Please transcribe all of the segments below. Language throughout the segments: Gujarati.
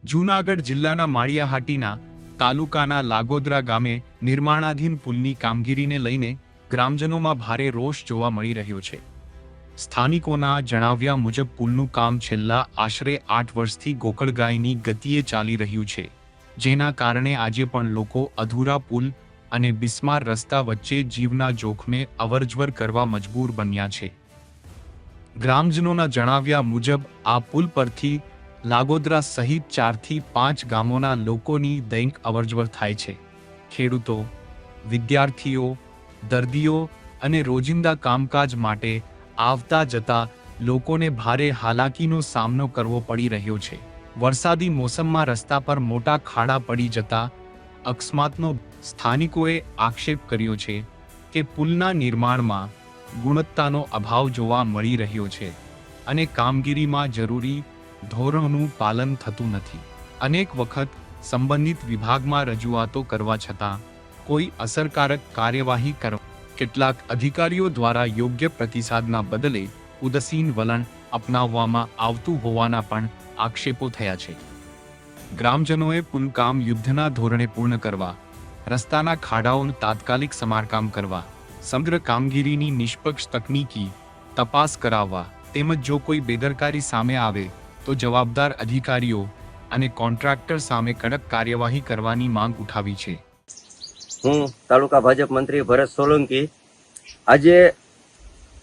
જૂનાગઢ જિલ્લાના માળિયાહાટીના તાલુકાના લાગોદરા ગામે નિર્માણાધીન પુલની કામગીરીને લઈને ગ્રામજનોમાં ભારે રોષ જોવા મળી રહ્યો છે। સ્થાનિકોના જણાવ્યા મુજબ પુલનું કામ છેલ્લા આશરે 8 વર્ષથી ગોકળગાયની ગતિએ ચાલી રહ્યું છે, જેના કારણે આજે પણ લોકો અધૂરા પુલ અને બિસ્માર રસ્તા વચ્ચે જીવના જોખમે અવરજવર કરવા મજબૂર બન્યા છે। ગ્રામજનોના જણાવ્યા મુજબ આ પુલ પરથી લાગોદરા સહિત 4 થી 5 ગામોના લોકોની દૈનિક અવરજવર થાય છે। ખેડૂતો, વિદ્યાર્થીઓ, દર્દીઓ અને રોજિંદા કામકાજ માટે આવતા જતા લોકોને ભારે હાલાકીનો સામનો કરવો પડી રહ્યો છે। વરસાદી મોસમમાં રસ્તા પર મોટા ખાડા પડી જતા અકસ્માતનો સ્થાનિકોએ આક્ષેપ કર્યો છે કે પુલના નિર્માણમાં ગુણવત્તાનો અભાવ જોવા મળી રહ્યો છે અને કામગીરીમાં જરૂરી ધોરણોનું પાલન થતું નથી। અનેક વખત સંબંધિત વિભાગમાં રજૂઆતો કરવા છતાં કોઈ અસરકારક કાર્યવાહી કરવા કેટલાક અધિકારીઓ દ્વારા યોગ્ય પ્રતિસાદના બદલે ઉદાસીન વલણ અપનાવવામાં આવતું હોવાના પણ આક્ષેપો થયા છે। ગ્રામજનોએ પુલ કામ યુદ્ધના ધોરણે પૂર્ણ કરવા, રસ્તાના ખાડાઓનું તાત્કાલિક સમારકામ કરવા, સમગ્ર કામગીરીની નિષ્પક્ષ તકનીકી તપાસ કરાવવા તેમજ જો કોઈ બેદરકારી સામે આવે તો જવાબદાર અધિકારીઓ અને કોન્ટ્રાક્ટર સામે કડક કાર્યવાહી કરવાની માંગ ઉઠાવી છે। હું તાલુકા ભાજપ મંત્રી ભરત સોલંકી। આજે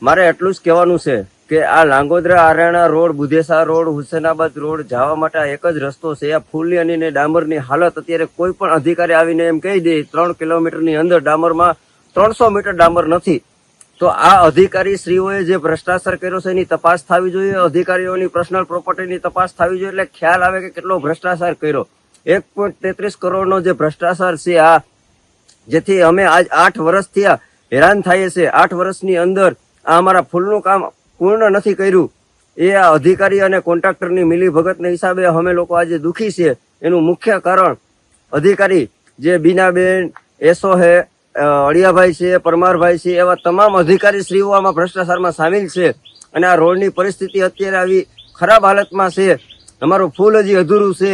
મારે એટલું જ કહેવાનું છે કે આ લાંગોદરા આરાણા રોડ, બુધેસા રોડ, હુસેનાબાદ રોડ જવા માટે એક જ રસ્તો છે। આ ફૂલની અને ડામરની હાલત અત્યારે કોઈ પણ અધિકારી આવીને એમ કહી દે 3 કિલોમીટરની અંદર ડામરમાં 300 મીટર ડામર નથી, તો આ અધિકારી શ્રીઓએ જે ભ્રષ્ટાચાર કર્યો છે એની તપાસ થવી જોઈએ। અધિકારીઓની પર્સનલ પ્રોપર્ટીની તપાસ થવી જોઈએ, એટલે ખ્યાલ આવે કે કેટલો ભ્રષ્ટાચાર કર્યો। 1.33 કરોડનો જે ભ્રષ્ટાચાર છે આ, જેથી અમે આજ 8 વર્ષથી હેરાન થઈએ છીએ। 8 વર્ષની અંદર આ અમારા ફૂલનું કામ પૂર્ણ નથી કર્યું, એ આ અધિકારી અને કોન્ટ્રાક્ટરની મિલીભગતના હિસાબે અમે લોકો આજે દુઃખી છીએ। એનું મુખ્ય કારણ અધિકારી જે બીનાબેન, એસો હે, અડિયાભાઈ છે, પરમારભાઈ છે, એવા તમામ અધિકારી શ્રીઓ આમાં ભ્રષ્ટાચારમાં સામેલ છે અને આ રોડની પરિસ્થિતિ અત્યારે આવી ખરાબ હાલતમાં છે। અમારું ફૂલ હજી અધૂરું છે।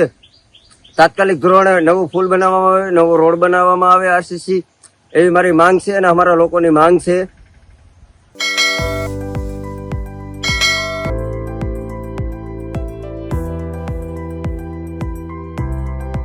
તાત્કાલિક ધોરણે નવું ફૂલ બનાવવામાં આવે, નવો રોડ બનાવવામાં આવે, આરસીસી, એવી મારી માંગ છે અને અમારા લોકોની માંગ છે।